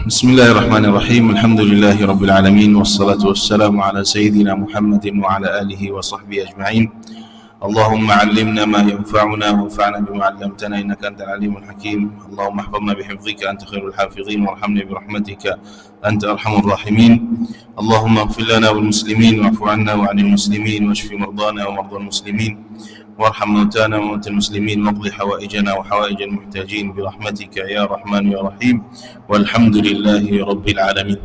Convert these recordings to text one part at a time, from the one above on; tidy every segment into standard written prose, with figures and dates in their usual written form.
Bismillahirrahmanirrahim. Alhamdulillahi rabbil alamin, wassalatu wassalamu ala sayyidina Muhammadin wa ala alihi wa sahbihi ajma'in. Allahumma 'allimna ma yanfa'una wanfa'na bima 'allamtana innaka antal alimul hakim. Allahumma ihfazna bihifdhika anta khairul hafizin warhamni birahmatika anta arhamur rahimin. Allahumma ighfir lana wal muslimin wa'fu 'anna wa 'anil muslimin washfi mardana wa mardal muslimin وارحم موتانا وموتى المسلمين واقض حوائجنا وحوائج المحتاجين برحمتك يا رحمن يا رحيم والحمد لله رب العالمين.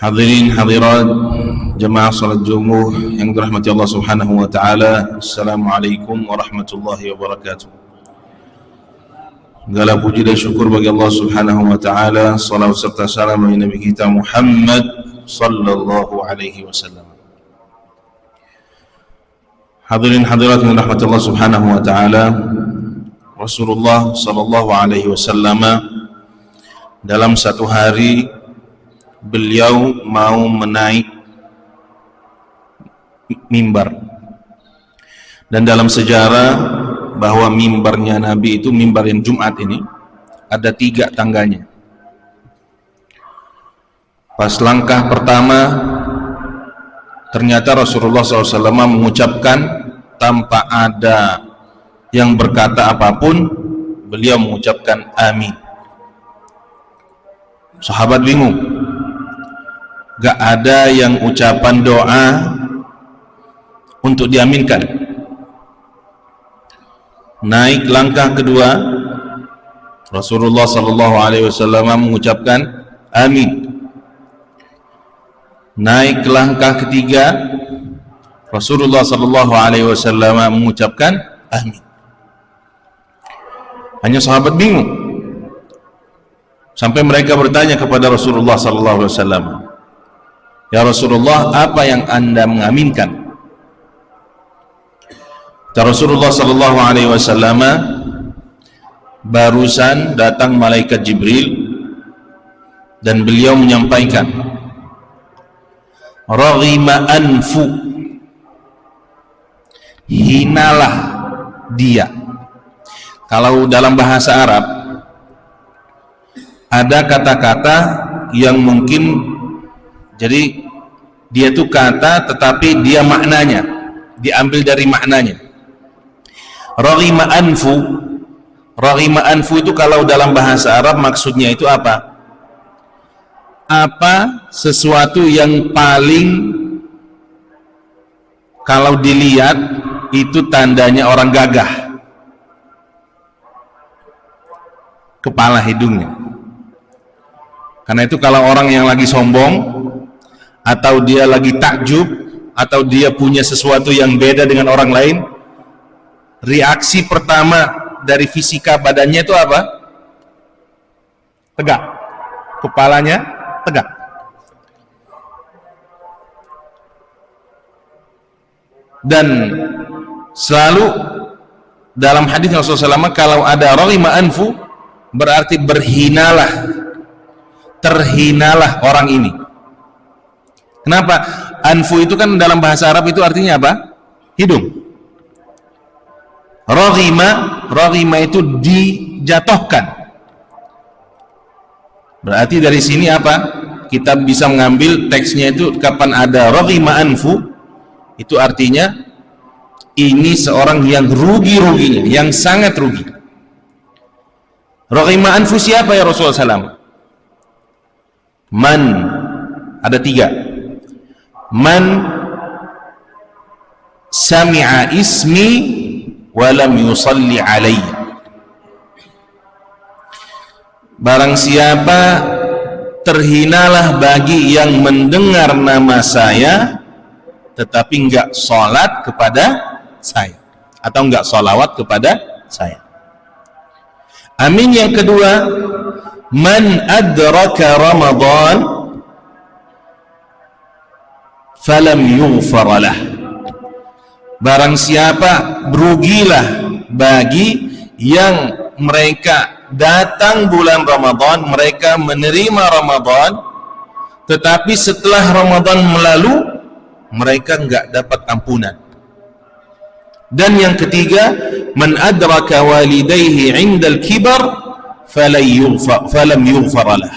Hadirin hadirat jemaah salat Jumu'ah yang dirahmati Allah Subhanahu wa taala. Assalamualaikum warahmatullahi wabarakatuh. Segala puji dan syukur bagi Allah Subhanahu wa taala. Salawat serta salam bagi Nabi kita Muhammad sallallahu alaihi wasallam. Hadirin hadirat yang dirahmati Allah Subhanahu wa taala, Rasulullah sallallahu alaihi wasallam dalam satu hari beliau mau menaik mimbar. Dan dalam sejarah bahwa mimbarnya Nabi itu mimbar yang Jumat ini ada 3 tangganya. Pas langkah pertama ternyata Rasulullah SAW mengucapkan tanpa ada yang berkata apapun, beliau mengucapkan amin. Sahabat bingung, gak ada yang ucapan doa untuk diaminkan. Naik langkah kedua, Rasulullah SAW mengucapkan amin. Naik ke langkah ketiga, Rasulullah SAW mengucapkan amin. Hanya sahabat bingung, sampai mereka bertanya kepada Rasulullah SAW, ya Rasulullah, apa yang anda mengaminkan? Kata Rasulullah SAW, barusan datang malaikat Jibril dan beliau menyampaikan, raghima anfu, hinalah dia. Kalau dalam bahasa Arab ada kata-kata yang mungkin jadi dia itu kata tetapi dia maknanya diambil dari maknanya. Raghima anfu, raghima anfu itu kalau dalam bahasa Arab maksudnya itu apa? Apa sesuatu yang paling kalau dilihat itu tandanya orang gagah, kepala hidungnya. Karena itu kalau orang yang lagi sombong atau dia lagi takjub atau dia punya sesuatu yang beda dengan orang lain, reaksi pertama dari fisika badannya itu apa? Tegak, kepalanya tegak. Dan selalu dalam hadis Rasulullah SAW, kalau ada raghima anfu berarti berhinalah, terhinalah orang ini. Kenapa? Anfu itu kan dalam bahasa Arab itu artinya apa? Hidung. Raghima itu dijatuhkan. Berarti dari sini apa? Kita bisa mengambil teksnya itu kapan ada raghima anfu, itu artinya ini seorang yang rugi-ruginya, yang sangat rugi. Raghima anfu siapa ya Rasulullah SAW? Man, ada 3. Man sami'a ismi walam yusalli alayya. Barang siapa terhinalah bagi yang mendengar nama saya tetapi enggak sholat kepada saya atau enggak sholawat kepada saya. Amin yang kedua, man adraka Ramadan falam yughfaralah. Barang siapa, berugilah bagi yang mereka datang bulan Ramadan, mereka menerima Ramadan tetapi setelah Ramadan melalu mereka enggak dapat ampunan. Dan yang ketiga, man adraka walidayhi 'indal kibar falam yughfar lah.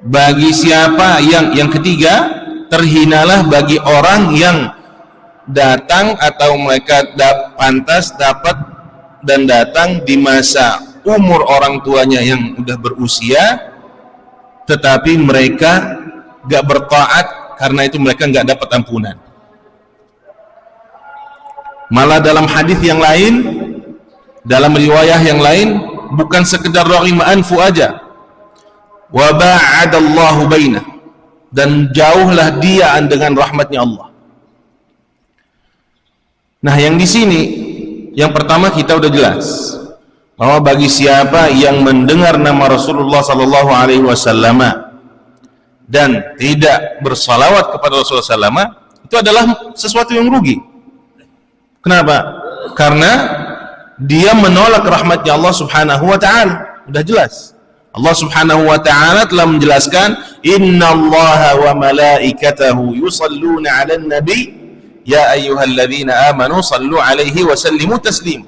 Bagi siapa yang ketiga, terhinalah bagi orang yang datang atau mereka pantas dapat dan datang di masa umur orang tuanya yang udah berusia, tetapi mereka gak bertaat, karena itu mereka gak dapat ampunan. Malah dalam hadis yang lain, dalam riwayah yang lain, bukan sekedar raghima anfu aja, wa ba'adallahu bainah, dan jauhlah dia dengan rahmatnya Allah. Nah, yang di sini yang pertama kita udah jelas bahwa bagi siapa yang mendengar nama Rasulullah sallallahu alaihi wasallam dan tidak bersalawat kepada Rasulullah sallallahu alaihi wasallam, itu adalah sesuatu yang rugi. Kenapa? Karena dia menolak rahmatnya Allah Subhanahu wa taala. Udah jelas. Allah Subhanahu wa taala telah menjelaskan, innallaha wa malaikatahu yusalluna 'alan nabi ya ayyuhalladzina amanu sallu 'alaihi wa sallimu taslim.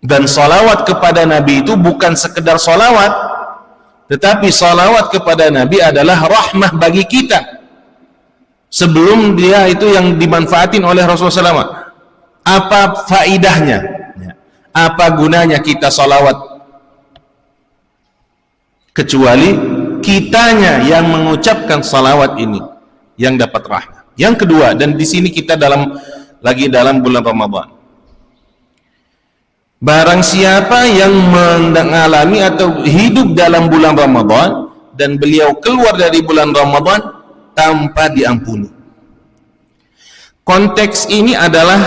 Dan salawat kepada nabi itu bukan sekedar salawat, tetapi salawat kepada nabi adalah rahmah bagi kita. Sebelum dia itu yang dimanfaatin oleh Rasulullah SAW, apa faidahnya? Apa gunanya kita salawat? Kecuali kitanya yang mengucapkan salawat ini yang dapat rahmat. Yang kedua, dan di sini kita lagi dalam bulan Ramadan. Barang siapa yang mengalami atau hidup dalam bulan Ramadan dan beliau keluar dari bulan Ramadan tanpa diampuni. Konteks ini adalah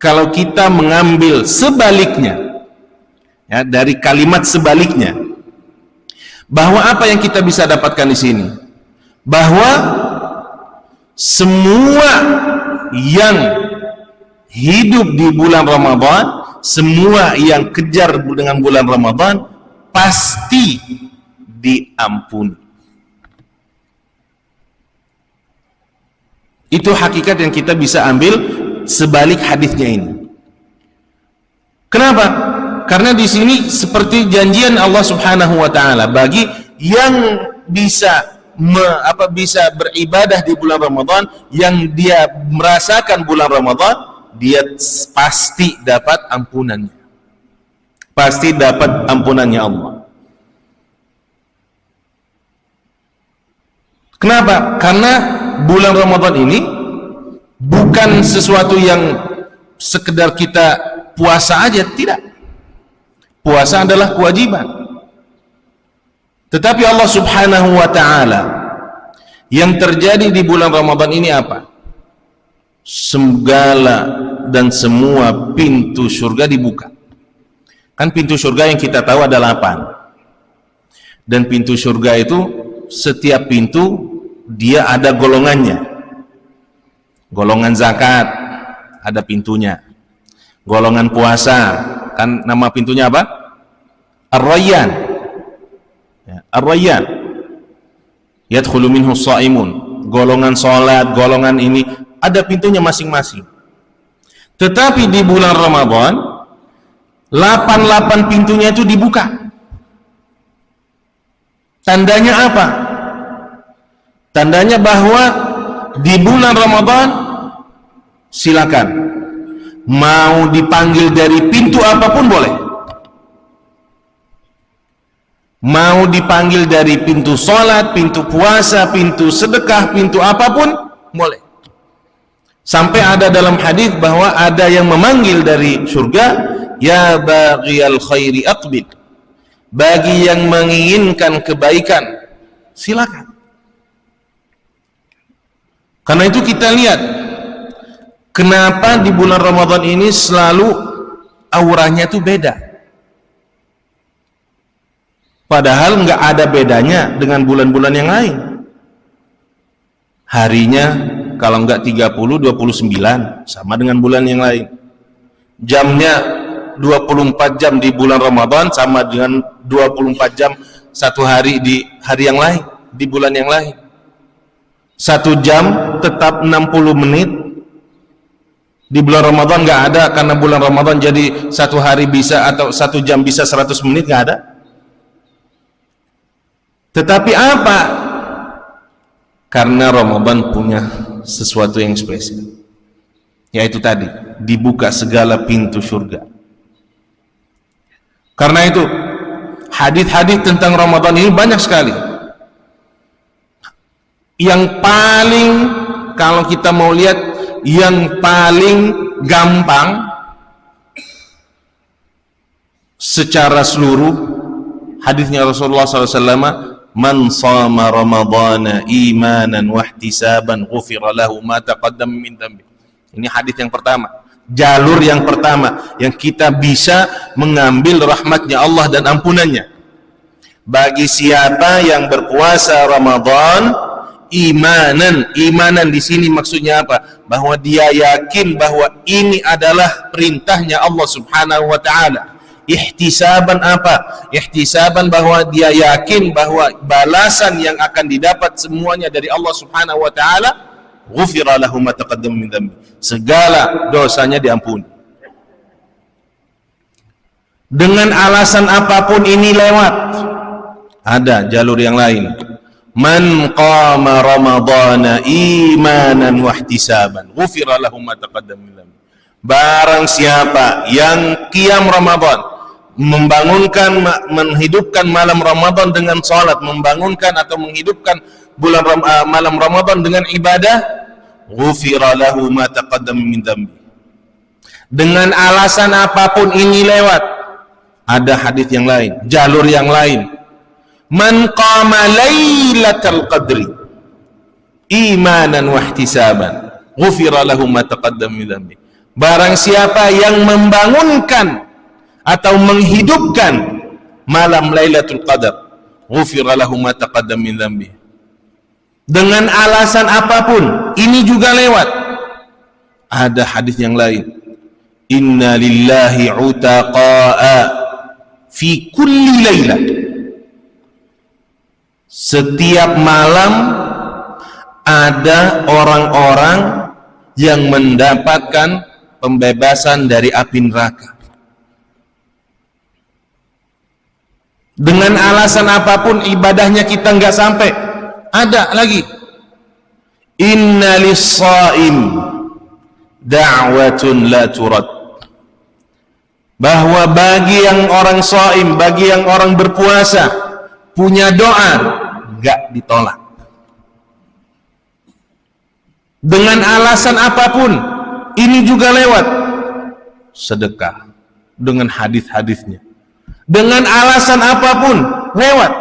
kalau kita mengambil sebaliknya, ya, dari kalimat sebaliknya, bahwa apa yang kita bisa dapatkan di sini, bahwa semua yang hidup di bulan Ramadan, semua yang kejar dengan bulan Ramadan pasti diampuni. Itu hakikat yang kita bisa ambil sebalik hadisnya ini. Kenapa? Karena di sini seperti janjian Allah Subhanahu wa taala bagi yang bisa bisa beribadah di bulan Ramadan, yang dia merasakan bulan Ramadan, dia pasti dapat ampunannya. Pasti dapat ampunannya Allah. Kenapa? Karena bulan Ramadan ini bukan sesuatu yang sekedar kita puasa aja, tidak. Puasa adalah kewajiban. Tetapi Allah Subhanahu wa taala, yang terjadi di bulan Ramadan ini apa? Segala dan semua pintu surga dibuka. Kan pintu surga yang kita tahu ada 8. Dan pintu surga itu setiap pintu dia ada golongannya. Golongan zakat ada pintunya. Golongan puasa, kan nama pintunya apa? Ar-Rayyan. Ya, Ar-Rayyan. Yadkhulu minhu shaimun. Golongan salat, golongan ini ada pintunya masing-masing. Tetapi di bulan Ramadan 8 pintunya itu dibuka. Tandanya apa? Tandanya bahwa di bulan Ramadan silakan mau dipanggil dari pintu apapun boleh. Mau dipanggil dari pintu sholat, pintu puasa, pintu sedekah, pintu apapun boleh. Sampai ada dalam hadis bahwa ada yang memanggil dari surga, ya baghiyal khairi aqbil, bagi yang menginginkan kebaikan silakan. Karena itu kita lihat kenapa di bulan Ramadan ini selalu auranya itu beda. Padahal nggak ada bedanya dengan bulan-bulan yang lain. Harinya kalau nggak 30, 29 sama dengan bulan yang lain. Jamnya 24 jam di bulan Ramadan sama dengan 24 jam satu hari di hari yang lain, di bulan yang lain. 1 jam tetap 60 menit, Di bulan Ramadan nggak ada, karena bulan Ramadan jadi satu hari bisa, atau 1 jam bisa 100 menit, nggak ada. Tetapi apa? Karena Ramadan punya sesuatu yang spesial, yaitu tadi, dibuka segala pintu surga. Karena itu hadis-hadis tentang Ramadan ini banyak sekali. Yang paling, kalau kita mau lihat, yang paling gampang secara seluruh hadisnya Rasulullah SAW, man shama ramadhana imanan wahtisaban ghufira lahu ma taqaddam min dhanbi. Ini hadis yang pertama, jalur yang pertama yang kita bisa mengambil rahmatnya Allah dan ampunannya. Bagi siapa yang berpuasa Ramadan imanan di sini maksudnya apa? Bahwa dia yakin bahwa ini adalah perintahnya Allah Subhanahu wa taala. Ihtisaban apa? Ihtisaban bahwa dia yakin bahwa balasan yang akan didapat semuanya dari Allah Subhanahu wa taala, ghufira lahu ma taqaddama min dhanbi. Segala dosanya diampuni. Dengan alasan apapun ini lewat. Ada jalur yang lain. Man qama ramadhana imanan wahtisaban ghufira lahu ma taqaddama min dhanbi. Barang siapa yang qiyam Ramadan, menghidupkan malam Ramadan dengan salat, membangunkan atau menghidupkan malam Ramadan dengan ibadah, ghufira lahu ma taqaddama min dhanbi. Dengan alasan apapun ini lewat. Ada hadis yang lain, jalur yang lain. Man qama lailatal qadri imanan wahtisaban ghufira lahu ma taqaddama min dhanbi. Barang siapa yang membangunkan atau menghidupkan malam Lailatul Qadar, ghufira lahu ma taqaddama min dhanbi. Dengan alasan apapun, ini juga lewat. Ada hadis yang lain. Inna lillahi utaqa'a fi kulli lailah. Setiap malam ada orang-orang yang mendapatkan pembebasan dari api neraka. Dengan alasan apapun ibadahnya kita nggak sampai, ada lagi. Inna lis-shaim da'watun la turad. Bahwa bagi yang orang shaim, bagi yang orang berpuasa, punya doa gak ditolak. Dengan alasan apapun, ini juga lewat. Sedekah dengan hadis-hadisnya. Dengan alasan apapun lewat.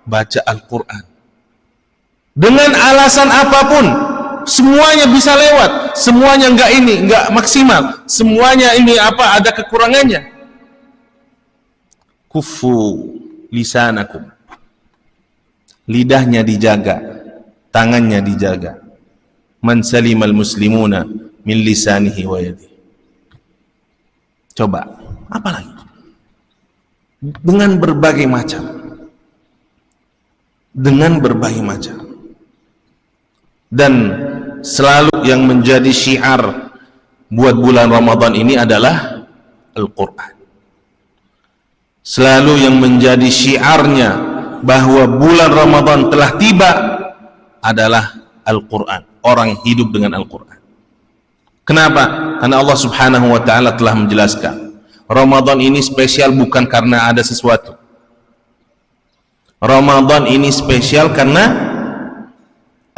Baca Al-Quran. Dengan alasan apapun, semuanya bisa lewat. Semuanya nggak maksimal. Semuanya ini ada kekurangannya. Kufu lisanakum. Lidahnya dijaga, tangannya dijaga. Man salimal muslimuna min lisanihi wa yadihi. Coba, apa lagi? Dengan berbagai macam. Dengan berbagai macam. Dan selalu yang menjadi syiar buat bulan Ramadan ini adalah Al-Quran. Selalu yang menjadi syiarnya bahwa bulan Ramadan telah tiba adalah Al-Quran. Orang hidup dengan Al-Quran. Kenapa? Karena Allah Subhanahu wa ta'ala telah menjelaskan Ramadan ini spesial bukan karena ada sesuatu. Ramadan ini spesial karena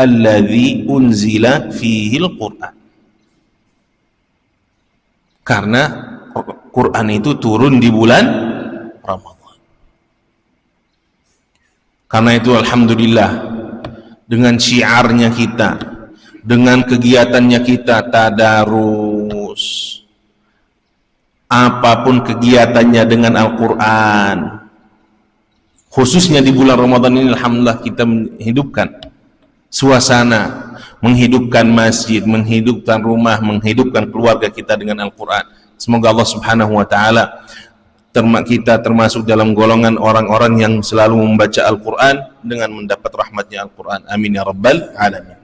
alladzi unzila fihi al-Quran. Karena Quran itu turun di bulan Ramadan. Karena itu alhamdulillah, dengan syiarnya kita, dengan kegiatannya kita tadarus, apapun kegiatannya dengan Al-Quran, khususnya di bulan Ramadan ini alhamdulillah kita menghidupkan suasana, menghidupkan masjid, menghidupkan rumah, menghidupkan keluarga kita dengan Al-Quran. Semoga Allah Subhanahu wa ta'ala kita termasuk dalam golongan orang-orang yang selalu membaca Al-Quran dengan mendapat rahmatnya Al-Quran. Amin ya rabbal alamin.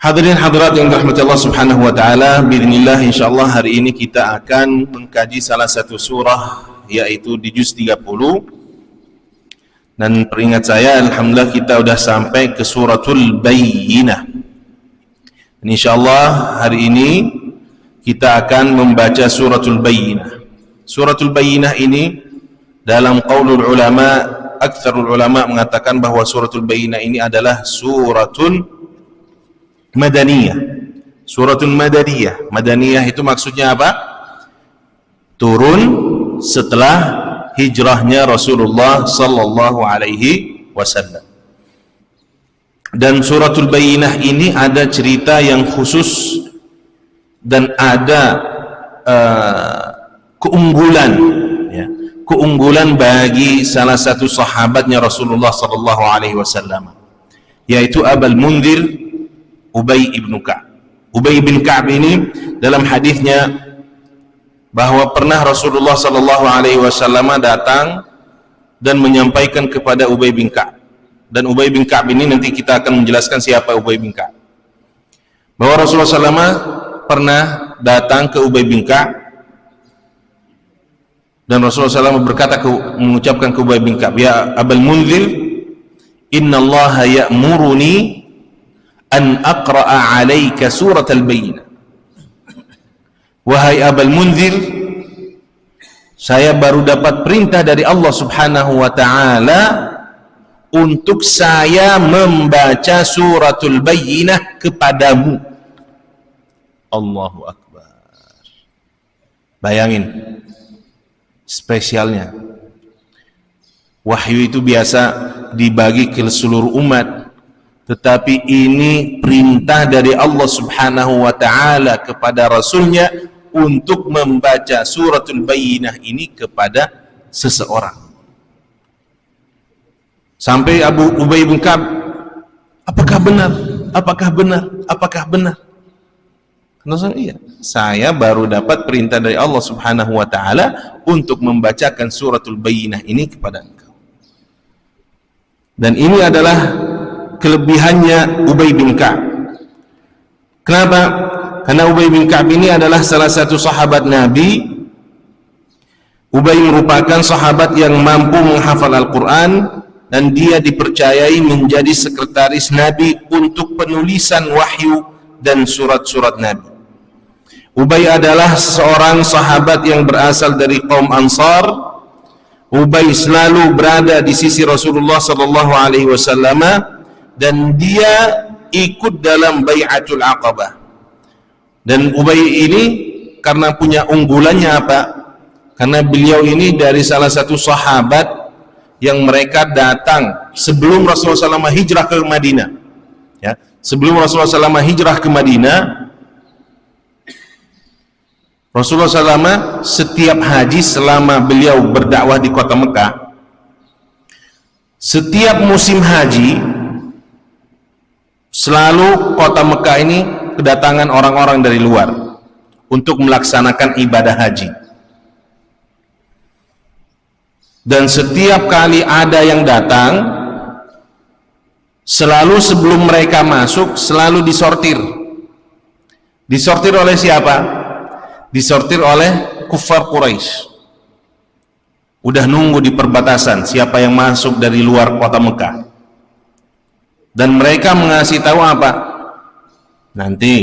Hadirin hadirat yang dirahmati Allah Subhanahu wa taala, bismillah insyaallah hari ini kita akan mengkaji salah satu surah yaitu di juz 30. Dan peringat saya, alhamdulillah kita sudah sampai ke suratul Bayyinah. Insyaallah hari ini kita akan membaca suratul Bayyinah. Suratul Bayyinah ini dalam qaulul ulama, aktsarul ulama mengatakan bahwa suratul Bayyinah ini adalah suratun Madaniyah. Suratul Madaniyah. Madaniyah itu maksudnya apa? Turun setelah hijrahnya Rasulullah sallallahu alaihi wasallam. Dan suratul Bayyinah ini ada cerita yang khusus dan ada keunggulan, ya, keunggulan bagi salah satu sahabatnya Rasulullah sallallahu alaihi wasallam, yaitu Abul Mundhir Ubay ibn Ka'b. Ubay bin Ka'b ini dalam hadisnya bahwa pernah Rasulullah sallallahu alaihi wasallam datang dan menyampaikan kepada Ubay bin Ka'b. Dan Ubay bin Ka'b ini nanti kita akan menjelaskan siapa Ubay bin Ka'b. Bahwa Rasulullah SAW pernah datang ke Ubay bin Ka'b dan Rasulullah SAW mengucapkan ke Ubay bin Ka'b, "Ya Abul Mundhir, innallaha ya'muruni an aqra'a 'alaika surat al-Bayyinah." Wahai Abul Mundhir, saya baru dapat perintah dari Allah Subhanahu wa taala untuk saya membaca suratul Bayyinah kepadamu. Allahu Akbar. Bayangin spesialnya. Wahyu itu biasa dibagi ke seluruh umat, tetapi ini perintah dari Allah Subhanahu wa taala kepada Rasulnya untuk membaca suratul Bayyinah ini kepada seseorang. Sampai Ubay bin Ka'b, apakah benar? Apakah benar? Apakah benar? Iya, saya baru dapat perintah dari Allah Subhanahu wa taala untuk membacakan suratul Bayyinah ini kepada engkau. Dan ini adalah kelebihannya Ubay bin Ka'b. Kenapa? Karena Ubay bin Ka'b ini adalah salah satu sahabat Nabi. Ubay merupakan sahabat yang mampu menghafal Al-Quran dan dia dipercayai menjadi sekretaris Nabi untuk penulisan wahyu dan surat-surat Nabi. Ubay adalah seorang sahabat yang berasal dari kaum Ansar. Ubay selalu berada di sisi Rasulullah sallallahu alaihi wasallam dan dia ikut dalam Bai'atul Aqabah. Dan Ubay ini karena punya unggulannya apa? Karena beliau ini dari salah satu sahabat yang mereka datang sebelum Rasulullah SAW hijrah ke Madinah. Ya, sebelum Rasulullah SAW hijrah ke Madinah, Rasulullah SAW setiap haji selama beliau berdakwah di kota Mekah, setiap musim haji selalu kota Mekah ini kedatangan orang-orang dari luar untuk melaksanakan ibadah haji. Dan setiap kali ada yang datang, selalu sebelum mereka masuk selalu disortir. Disortir oleh siapa? Disortir oleh kuffar Quraisy. Udah nunggu di perbatasan siapa yang masuk dari luar kota Mekah. Dan mereka mengasih tahu apa? Nanti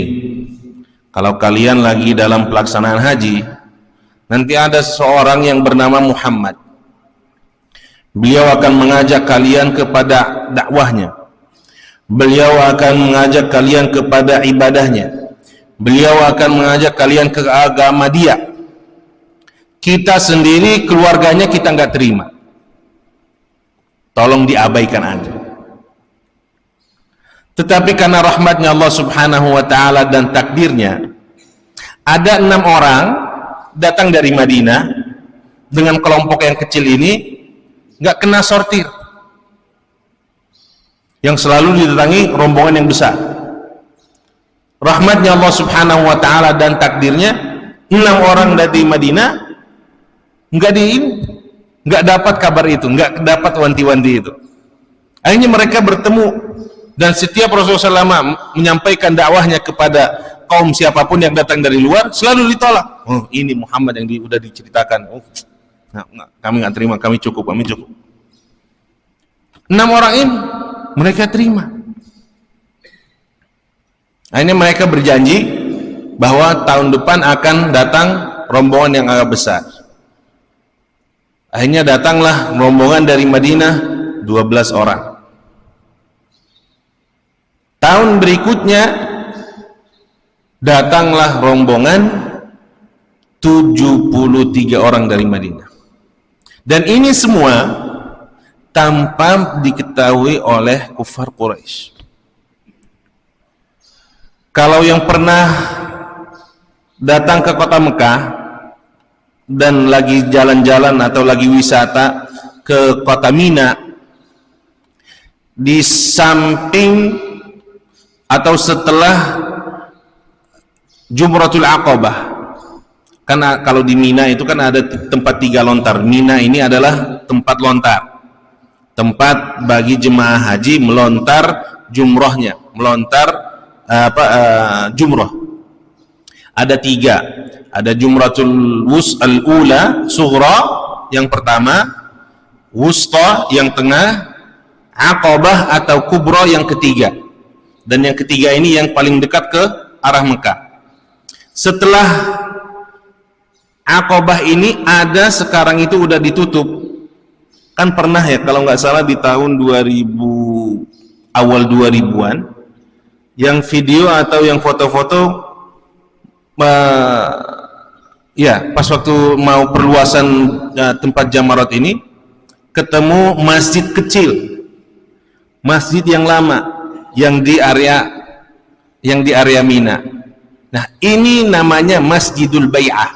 kalau kalian lagi dalam pelaksanaan haji, nanti ada seseorang yang bernama Muhammad. Beliau akan mengajak kalian kepada dakwahnya. Beliau akan mengajak kalian kepada ibadahnya. Beliau akan mengajak kalian ke agama dia. Kita sendiri, keluarganya kita nggak terima. Tolong diabaikan aja. Tetapi karena rahmatnya Allah Subhanahu wa ta'ala dan takdirnya, ada 6 orang datang dari Madinah dengan kelompok yang kecil ini, nggak kena sortir, yang selalu didatangi rombongan yang besar. Rahmatnya Allah Subhanahu wa ta'ala dan takdirnya, 6 orang dari Madinah nggak dapat kabar itu, nggak dapat wanti-wanti itu. Akhirnya mereka bertemu Dan setiap Rasulullah SAW menyampaikan dakwahnya kepada kaum siapapun yang datang dari luar, selalu ditolak. Oh, ini Muhammad yang udah diceritakan. Oh, kami nggak terima, kami cukup. 6 orang ini mereka terima. Akhirnya mereka berjanji bahwa tahun depan akan datang rombongan yang agak besar. Akhirnya datanglah rombongan dari Madinah 12 orang. Tahun berikutnya datanglah rombongan 73 orang dari Madinah. Dan ini semua tanpa diketahui oleh kufar Quraisy. Kalau yang pernah datang ke kota Mekah dan lagi jalan-jalan atau lagi wisata ke kota Mina, di samping atau setelah Jumratul Aqabah, karena kalau di Mina itu kan ada tempat 3 lontar. Mina ini adalah tempat lontar, tempat bagi jemaah haji melontar jumrohnya, melontar jumroh. Ada 3, ada Jumratul Ula Sughra yang pertama, Wusta yang tengah, Aqabah atau Kubra yang ketiga. Dan yang ketiga ini yang paling dekat ke arah Mekah. Setelah Aqabah ini ada, sekarang itu udah ditutup. Kan pernah ya kalau nggak salah di tahun 2000, awal 2000-an, yang video atau yang foto-foto ya pas waktu mau perluasan tempat jamarat ini, ketemu masjid kecil, masjid yang lama yang di area Mina. Nah, ini namanya Masjidul Bai'ah,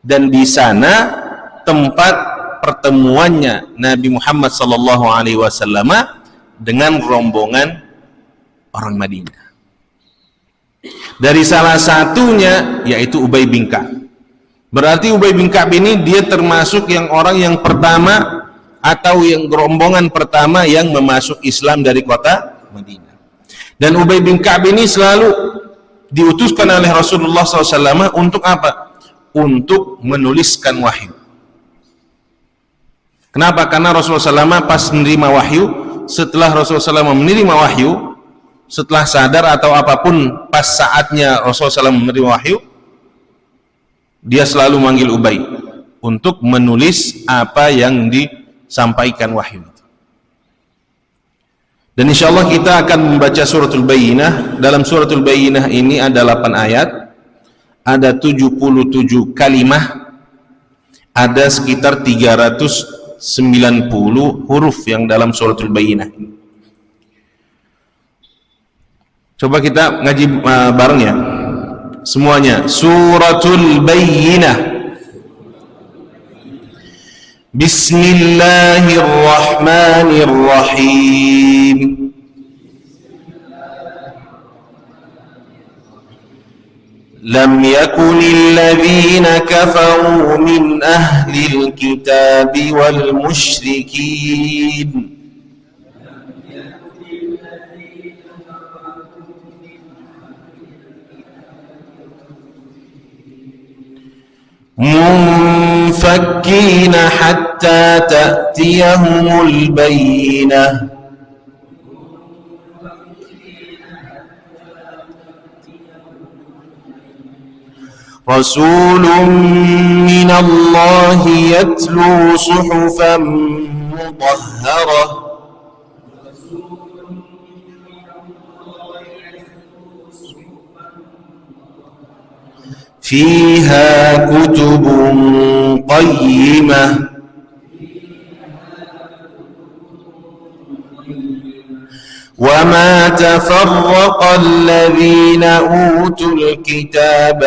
dan di sana tempat pertemuannya Nabi Muhammad SAW dengan rombongan orang Madinah. Dari salah satunya yaitu Ubay bin Ka'ab. Berarti Ubay bin Ka'ab ini dia termasuk yang orang yang pertama atau yang rombongan pertama yang memasuk Islam dari kota Madinah. Dan Ubay bin Ka'ab ini selalu diutuskan oleh Rasulullah SAW untuk apa? Untuk menuliskan wahyu. Kenapa? Karena Rasulullah SAW pas menerima wahyu, setelah Rasulullah SAW menerima wahyu, setelah sadar atau apapun pas saatnya Rasulullah SAW menerima wahyu, dia selalu manggil Ubay untuk menulis apa yang disampaikan wahyu. Dan insyaallah kita akan membaca suratul Bayyinah. Dalam suratul Bayyinah ini ada 8 ayat, ada 77 kalimah, ada sekitar 390 huruf yang dalam suratul Bayyinah. Coba kita ngaji bareng ya, semuanya. Suratul Bayyinah. Bismillahirrahmanirrahim. Lam yakunil ladzina kafaru min ahlil kitabi wal musyrikin منفكين حتى تأتيهم البينة رسول من الله يتلو صحفا مطهرة فيها كتب قيمة وما تفرق الذين أوتوا الكتاب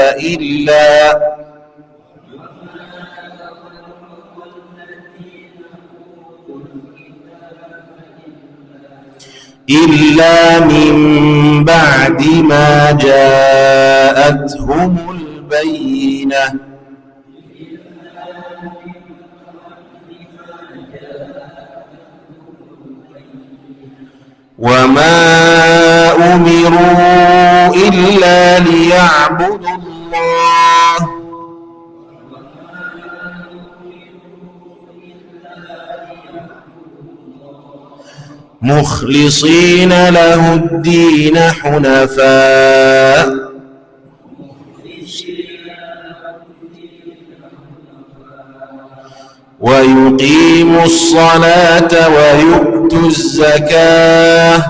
إلا من بعد ما جاءتهم البينة وما أمروا إلا ليعبدوا الله مخلصين له الدين حنفاء ويقيموا الصلاة ويؤتوا الزكاة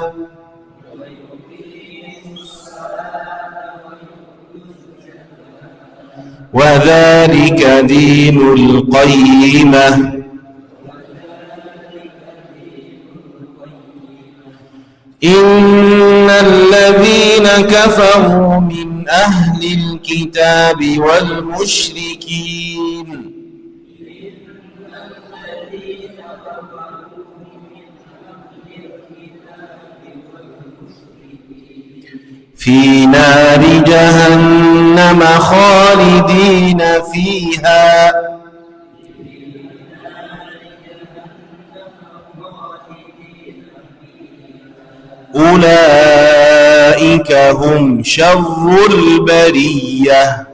وذلك دين القيمة إن الذين كفروا من أهل الكتاب والمشركين في نار جهنم خالدين فيها أولئك هم شر البرية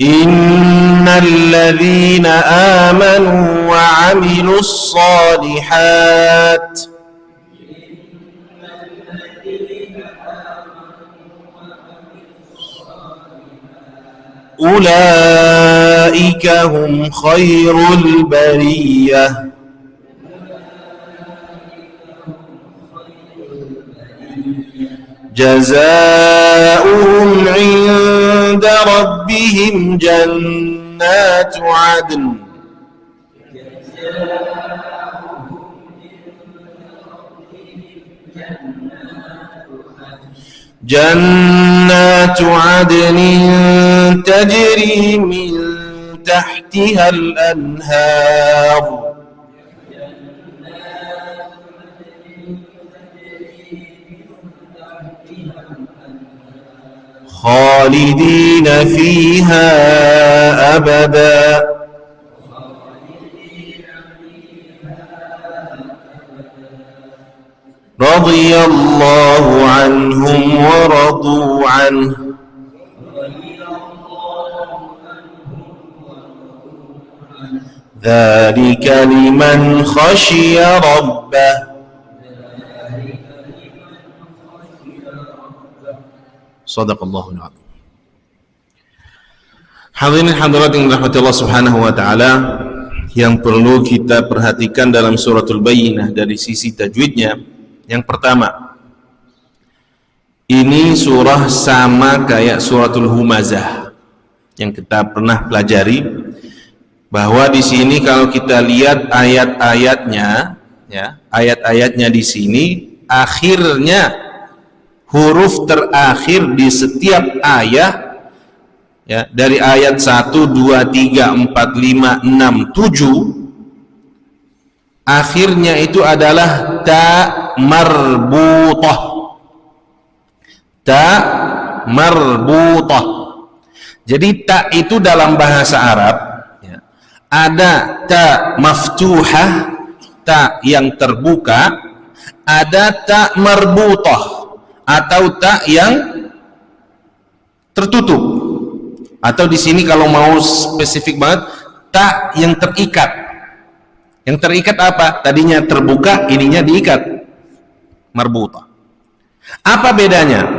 إن الذين آمنوا وعملوا الصالحات أولئك هم خير البرية جزاؤهم عند ربهم جنات عدن تجري من تحتها الأنهار خالدين فيها أبدا رضي الله عنهم ورضوا عنه ذلك لمن خشي ربه Shadaqallahul adzim. Hadirin hadirat yang dirahmati Allah Subhanahu wa taala, yang perlu kita perhatikan dalam suratul Bayyinah dari sisi tajwidnya. Yang pertama, ini surah sama kayak suratul Humazah yang kita pernah pelajari, bahwa di sini kalau kita lihat ayat-ayatnya, ya, ayat-ayatnya di sini akhirnya huruf terakhir di setiap ayat, ya, dari ayat 1, 2, 3, 4, 5, 6, 7 akhirnya itu adalah ta marbutah. Ta marbutah. Jadi ta itu dalam bahasa Arab, ya, ada ta maftuhah, ta yang terbuka, ada ta marbutah atau ta yang tertutup, atau di sini kalau mau spesifik banget, ta yang terikat. Yang terikat apa? Tadinya terbuka, ininya diikat, marbutah. Apa bedanya?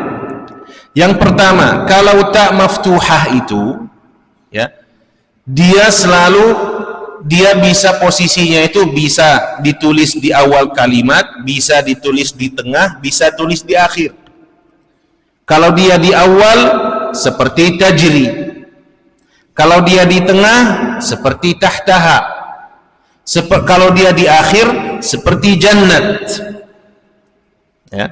Yang pertama, kalau ta maftuhah itu, ya, dia bisa posisinya itu bisa ditulis di awal kalimat, bisa ditulis di tengah, bisa tulis di akhir. Kalau dia di awal seperti tajri, kalau dia di tengah seperti tahtaha, kalau dia di akhir seperti jannat, ya.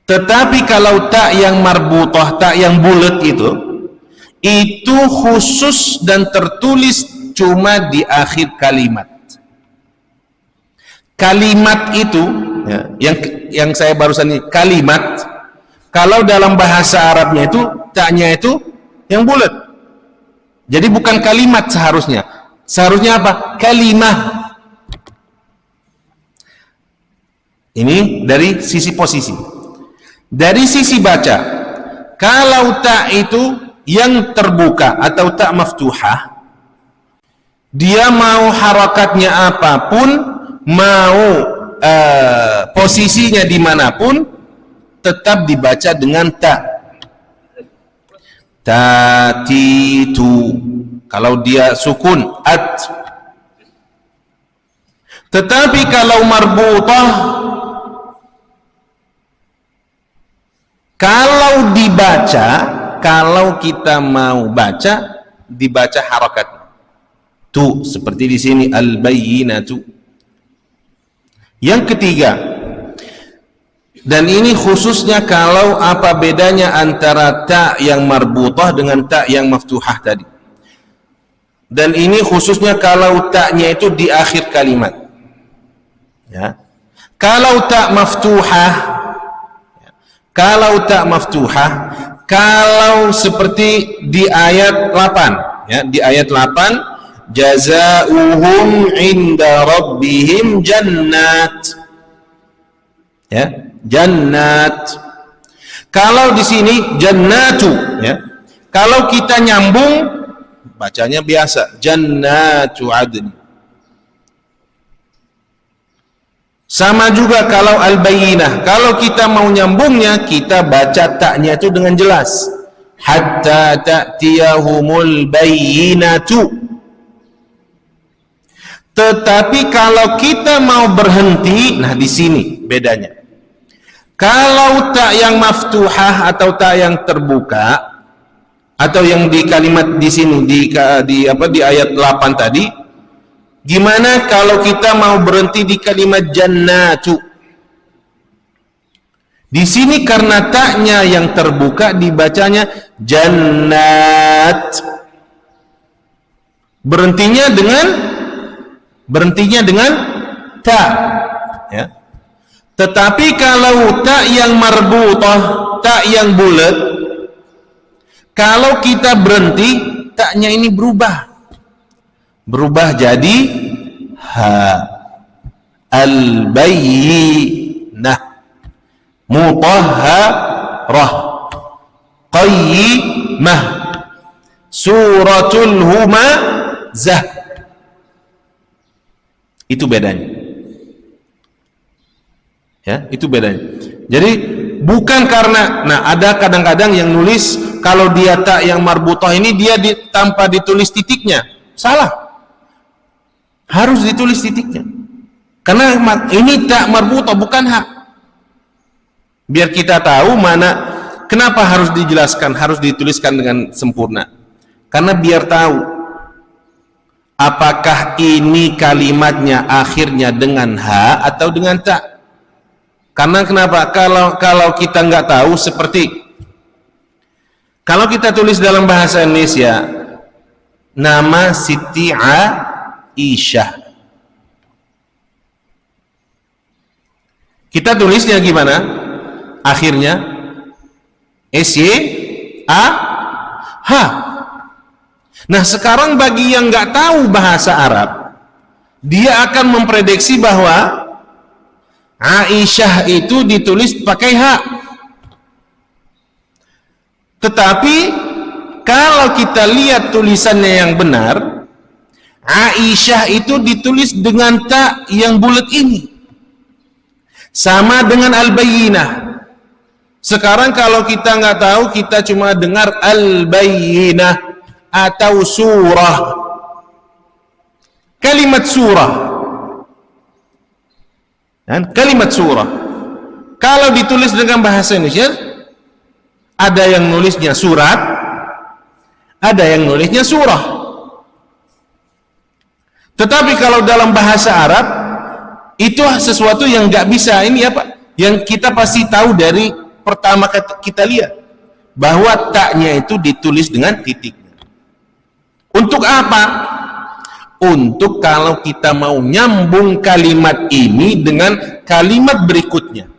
Tetapi kalau ta yang marbutah, ta yang bulat itu khusus dan tertulis cuma di akhir kalimat. Kalimat itu, ya, yang saya barusan ini, kalimat, kalau dalam bahasa Arabnya itu ta-nya itu yang bulat. Jadi bukan kalimat seharusnya. Seharusnya apa? Kalimah. Ini dari sisi posisi. Dari sisi baca, kalau ta itu yang terbuka atau ta maftuhah, dia mau harakatnya apapun, mau posisinya dimanapun, tetap dibaca dengan ta. Tatitu, kalau dia sukun at. Tetapi kalau marbutah, kalau dibaca, kalau kita mau baca, dibaca harakat tu, seperti di sini al-bayyinatu. Yang ketiga, dan ini khususnya kalau apa bedanya antara ta yang marbutah dengan ta yang maftuhah tadi. Dan ini khususnya kalau ta-nya itu di akhir kalimat. Ya. Kalau ta maftuhah, kalau seperti di ayat 8, ya, di ayat 8, jazaohum inda rabbihim jannat. Ya. Jannat. Kalau di sini jannatu, ya. Kalau kita nyambung bacanya biasa jannatu adn. Sama juga kalau al-bayyinah, kalau kita mau nyambungnya kita baca taknya itu dengan jelas, hatta ta'tiyahumul bayyinatu. Tetapi kalau kita mau berhenti, nah di sini bedanya. Kalau tak yang maftuhah atau tak yang terbuka, atau yang di kalimat di sini di ayat 8 tadi, gimana kalau kita mau berhenti di kalimat jannatu? Di sini karena taknya yang terbuka dibacanya jannat. Berhentinya dengan ta, ya. Tetapi kalau tak yang marbutah, tak yang bulat, kalau kita berhenti, taknya ini berubah jadi ha, al-bayyinah, mutahharah, qayyimah, suratul humazah. Itu bedanya. Ya, itu bedanya. Jadi bukan karena, nah ada kadang-kadang yang nulis kalau dia tak yang marbutah ini dia tanpa ditulis titiknya, salah. Harus ditulis titiknya. Karena ini tak marbutah, bukan hak. Biar kita tahu mana, kenapa harus dijelaskan, harus dituliskan dengan sempurna. Karena biar tahu apakah ini kalimatnya akhirnya dengan ha atau dengan ta. Karena kenapa? Kalau kita nggak tahu, seperti kalau kita tulis dalam bahasa Indonesia nama Siti Aisyah, kita tulisnya gimana? Akhirnya S-Y-A-H. Nah sekarang bagi yang nggak tahu bahasa Arab, dia akan memprediksi bahwa Aisyah itu ditulis pakai hak. Tetapi kalau kita lihat tulisannya yang benar, Aisyah itu ditulis dengan ta yang bulat ini. Sama dengan al-bayyinah. Sekarang kalau kita nggak tahu, kita cuma dengar al-bayyinah atau surah. Kalimat surah. Dan kalimat surah, kalau ditulis dengan bahasa Indonesia, ada yang nulisnya surat, ada yang nulisnya surah. Tetapi kalau dalam bahasa Arab, itu sesuatu yang nggak bisa, ini apa? Yang kita pasti tahu dari pertama kita lihat, bahwa taknya itu ditulis dengan titiknya. Untuk apa? Untuk kalau kita mau nyambung kalimat ini dengan kalimat berikutnya.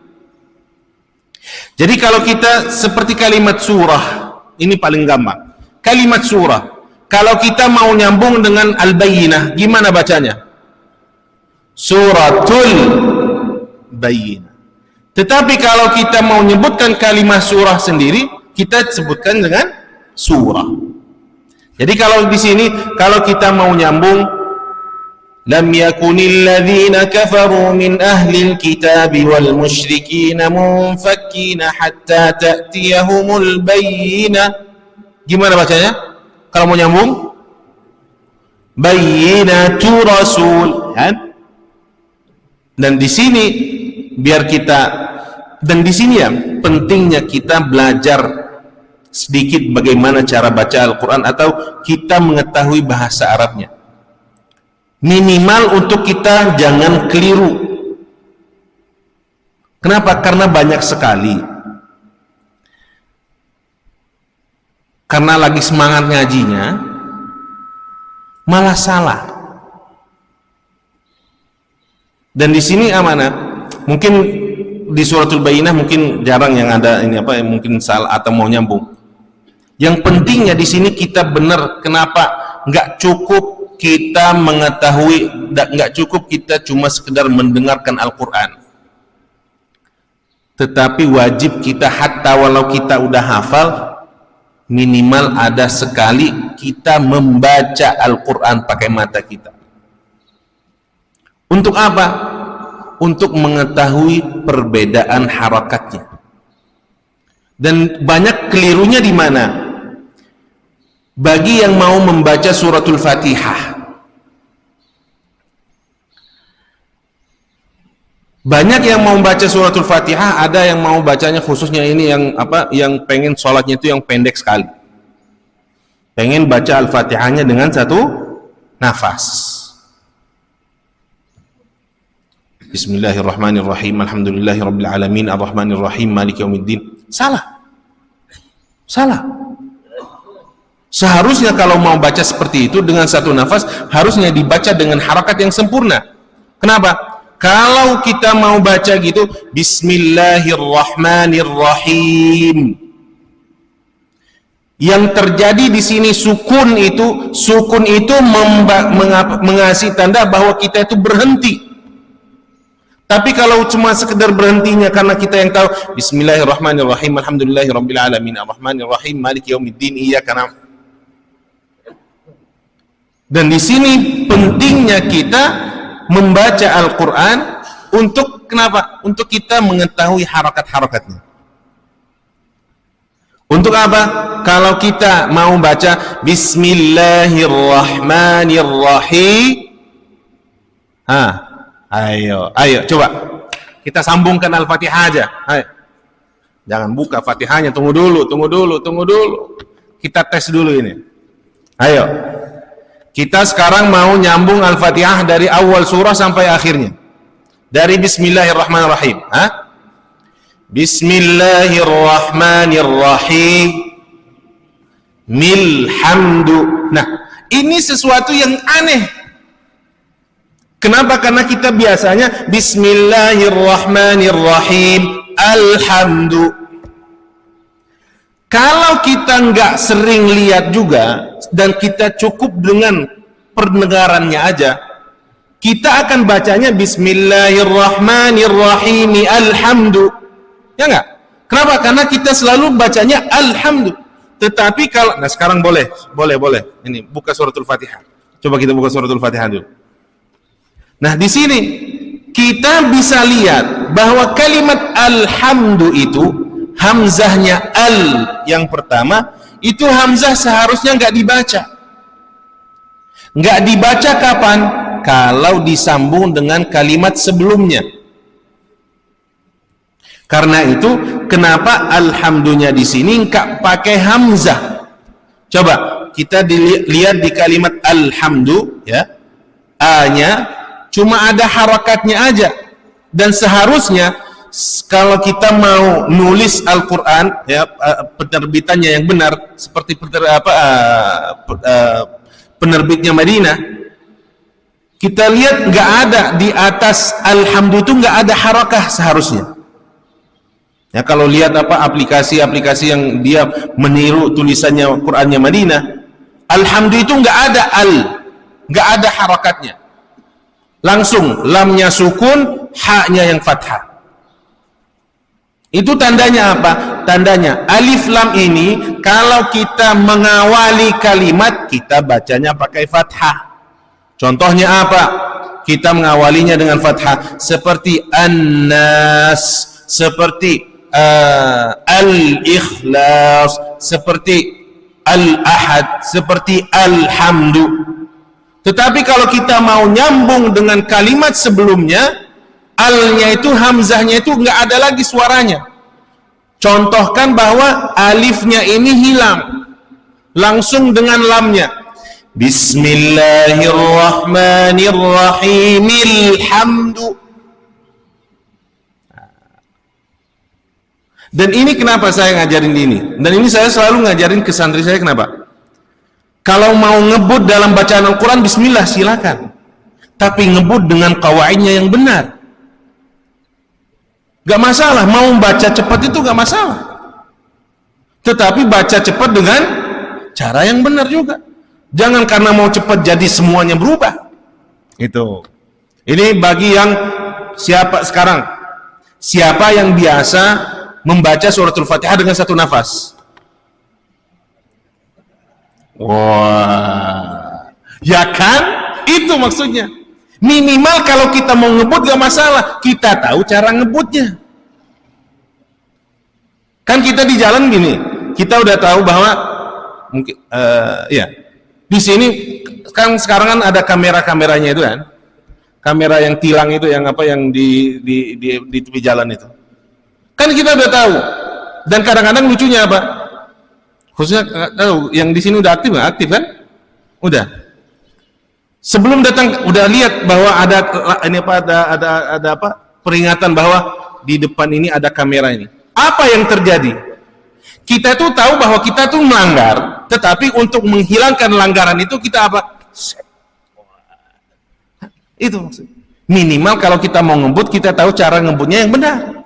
Jadi kalau kita seperti kalimat surah, ini paling gampang. Kalimat surah, Kalau kita mau nyambung dengan Al-Bayyinah, gimana bacanya? Suratul Bayyinah. Tetapi kalau kita mau menyebutkan kalimat surah sendiri, kita sebutkan dengan surah. Jadi kalau di sini, kalau kita mau nyambung, lam yakunil ladzina kafaru min ahlil kitabi wal musyrikina munfakkina hatta ta'tiyahumul bayyinah. Gimana bacanya? Kalau mau nyambung, bayyinatu rasul, kan? Dan di sini biar kita, dan di sini ya pentingnya kita belajar sedikit bagaimana cara baca Al-Quran atau kita mengetahui bahasa Arabnya. Minimal untuk kita jangan keliru. Kenapa? Karena banyak sekali. Karena lagi semangat ngajinya, malah salah. Dan di sini amanah. Mungkin di suratul Bayyinah mungkin jarang yang ada ini apa, yang mungkin salah atau mau nyambung. Yang pentingnya di sini kita benar. Kenapa? Nggak cukup kita mengetahui, nggak cukup kita cuma sekedar mendengarkan Al-Quran. Tetapi wajib kita, hatta walau kita udah hafal, minimal ada sekali kita membaca Al-Quran pakai mata kita. Untuk apa? Untuk mengetahui perbedaan harakatnya. Dan banyak kelirunya di mana? Bagi yang mau membaca suratul Fatihah, banyak yang mau membaca suratul Fatihah, ada yang mau bacanya khususnya ini yang apa, yang pengen sholatnya itu yang pendek sekali, pengen baca Al-Fatihahnya dengan satu nafas. Bismillahirrahmanirrahim, alhamdulillahirabbil alamin, arrahmanirrahim, maliki yaumiddin. Salah. Seharusnya kalau mau baca seperti itu dengan satu nafas, harusnya dibaca dengan harakat yang sempurna. Kenapa? Kalau kita mau baca gitu, Bismillahirrahmanirrahim, yang terjadi di sini sukun itu mengasih tanda bahwa kita itu berhenti. Tapi kalau cuma sekedar berhentinya karena kita yang tahu Bismillahirrahmanirrahim, alhamdulillahirabbil alamin, arrahmanirrahim, maliki yaumiddin, iyyaka na'budu. Dan di sini pentingnya kita membaca Al-Quran untuk kenapa? Untuk kita mengetahui harakat-harakatnya. Untuk apa? Kalau kita mau baca Bismillahirrahmanirrahim, ayo coba kita sambungkan Al-Fatihah aja. Ayo. Jangan buka Fatihahnya, tunggu dulu. Kita tes dulu ini. Ayo. Kita sekarang mau nyambung Al-Fatihah dari awal surah sampai akhirnya. Dari Bismillahirrahmanirrahim. Bismillahirrahmanirrahim. Milhamdu. Nah, ini sesuatu yang aneh. Kenapa? Karena kita biasanya Bismillahirrahmanirrahim, alhamdu. Kalau kita nggak sering lihat juga dan kita cukup dengan pendengarannya aja, kita akan bacanya Bismillahirrahmanirrahim, alhamdu. Ya nggak? Kenapa? Karena kita selalu bacanya alhamdu. Tetapi kalau, nah sekarang boleh. Ini buka suratul Fatihah. Coba kita buka suratul Fatihah dulu. Nah di sini kita bisa lihat bahwa kalimat alhamdu itu hamzahnya al yang pertama itu hamzah seharusnya nggak dibaca. Nggak dibaca kapan? Kalau disambung dengan kalimat sebelumnya. Karena itu kenapa alhamdulillah di sini nggak pakai hamzah? Coba kita lihat di kalimat alhamdu, ya, a-nya cuma ada harakatnya aja. Dan seharusnya kalau kita mau nulis Al-Quran, ya, penerbitannya yang benar seperti penerbitnya Madinah, kita lihat nggak ada di atas alhamdulillah itu nggak ada harakah seharusnya. Ya, kalau lihat aplikasi-aplikasi yang dia meniru tulisannya Qurannya Madinah, Alhamdu itu nggak ada nggak ada harakatnya, langsung lamnya sukun, haknya yang fathah. Itu tandanya apa? Tandanya alif lam ini kalau kita mengawali kalimat, kita bacanya pakai fathah. Contohnya apa? Kita mengawalinya dengan fathah, seperti an-nas, seperti al-ikhlas, seperti al-ahad, seperti alhamdu. Tetapi kalau kita mau nyambung dengan kalimat sebelumnya, al-nya itu, hamzahnya itu nggak ada lagi suaranya. Contohkan bahwa alifnya ini hilang, langsung dengan lamnya. Bismillahirrahmanirrahim, alhamdu. Dan ini kenapa saya ngajarin ini? Dan ini saya selalu ngajarin ke santri saya, kenapa? Kalau mau ngebut dalam bacaan Al-Quran, bismillah silakan. Tapi ngebut dengan kawaidnya yang benar. Gak masalah, mau baca cepat itu gak masalah. Tetapi baca cepat dengan cara yang benar juga. Jangan karena mau cepat jadi semuanya berubah. Itu. Ini bagi yang siapa yang biasa membaca suratul Fatihah dengan satu nafas. Wah, ya kan? Itu maksudnya. Minimal kalau kita mau ngebut gak masalah, kita tahu cara ngebutnya. Kan kita di jalan gini, kita udah tahu bahwa mungkin ya di sini kan sekarang kan ada kamera-kameranya itu kan, kamera yang tilang itu, yang apa, yang di tepi jalan itu. Kan kita udah tahu. Dan kadang-kadang lucunya apa? Khususnya tahu yang di sini udah aktif nggak? Aktif kan? Udah. Sebelum datang udah lihat bahwa ada ini apa, ada apa? Peringatan bahwa di depan ini ada kamera ini. Apa yang terjadi? Kita tuh tahu bahwa kita tuh melanggar, tetapi untuk menghilangkan langgaran itu kita apa? Itu maksudnya. Minimal kalau kita mau ngebut, kita tahu cara ngebutnya yang benar.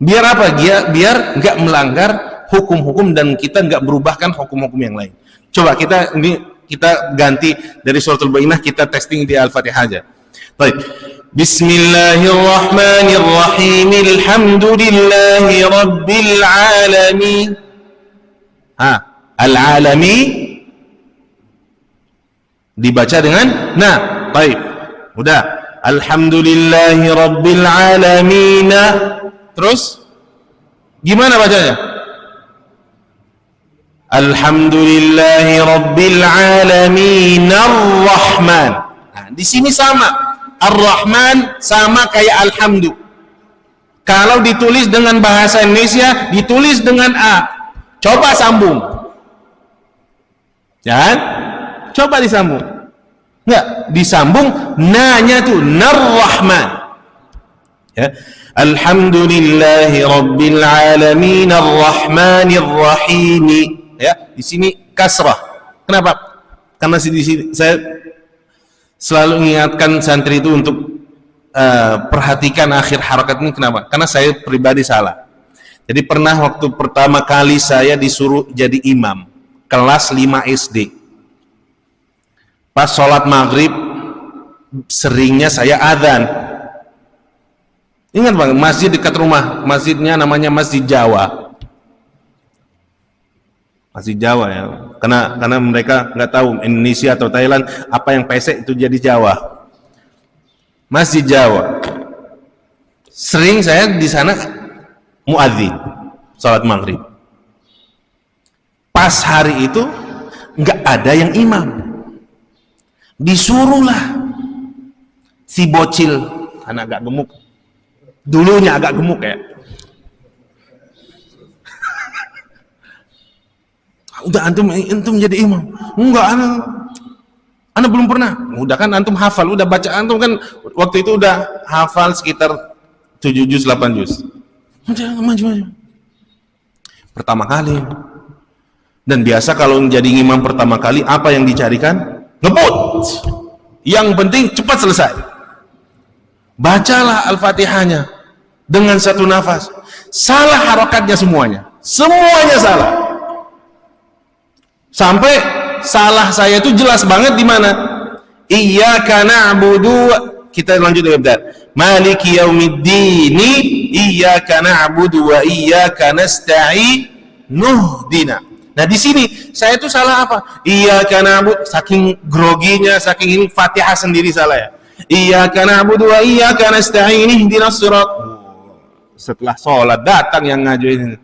Biar apa? Biar nggak melanggar hukum-hukum dan kita nggak berubahkan hukum-hukum yang lain. Coba kita ganti dari suratul Bayyinah, kita testing di Al-Fatihah aja. Baik. Bismillahirrahmanirrahim. Alhamdulillahi rabbil alamin. Al-alami dibaca dengan baik. Udah. Alhamdulillahi rabbil alamin. Terus gimana bacanya? Alhamdulillahi rabbil alamin ar-Rahman. Nah, di sini sama. Ar-Rahman sama kayak alhamdu. Kalau ditulis dengan bahasa Indonesia, ditulis dengan A. Coba sambung. Ya? Coba disambung. Enggak, disambung na-nya tuh nar-Rahman. Ya. Alhamdulillahi rabbil alamin ar-Rahmanir rahim. Ya, di sini kasrah. Kenapa? Karena di sini saya selalu mengingatkan santri itu untuk perhatikan akhir harakat ini. Kenapa? Karena saya pribadi salah. Jadi pernah waktu pertama kali saya disuruh jadi imam kelas 5 SD. Pas sholat maghrib seringnya saya adzan. Ingat bang, masjid dekat rumah, masjidnya namanya Masjid Jawa. Masjid Jawa ya, karena mereka nggak tahu Indonesia atau Thailand apa yang pesek itu jadi Jawa. Masjid Jawa. Sering saya di sana muadzin salat maghrib. Pas hari itu nggak ada yang imam. Disuruhlah si bocil, anak agak gemuk. Dulunya agak gemuk ya. Udah antum jadi imam. Enggak, anak belum pernah. Udah kan antum hafal, udah baca, antum kan waktu itu udah hafal sekitar 7 juz 8 juz. Maju. Pertama kali. Dan biasa kalau menjadi imam pertama kali, apa yang dicarikan? Ngebut. Yang penting cepat selesai. Bacalah Al-Fatihahnya dengan satu nafas. Salah harokatnya semuanya. Semuanya salah. Sampai salah saya itu jelas banget di mana? Iyyaka na'budu, kita lanjut ya bentar. Maliki yaumiddin, iyyaka na'budu wa iyyaka nasta'in, nuhdina. Nah di sini saya itu salah apa? Iyyaka na'budu, saking groginya, saking ini Fatihah sendiri salah ya. Iyyaka na'budu wa iyyaka nasta'in, ihdinas sirat. Setelah sholat datang yang ngajuin.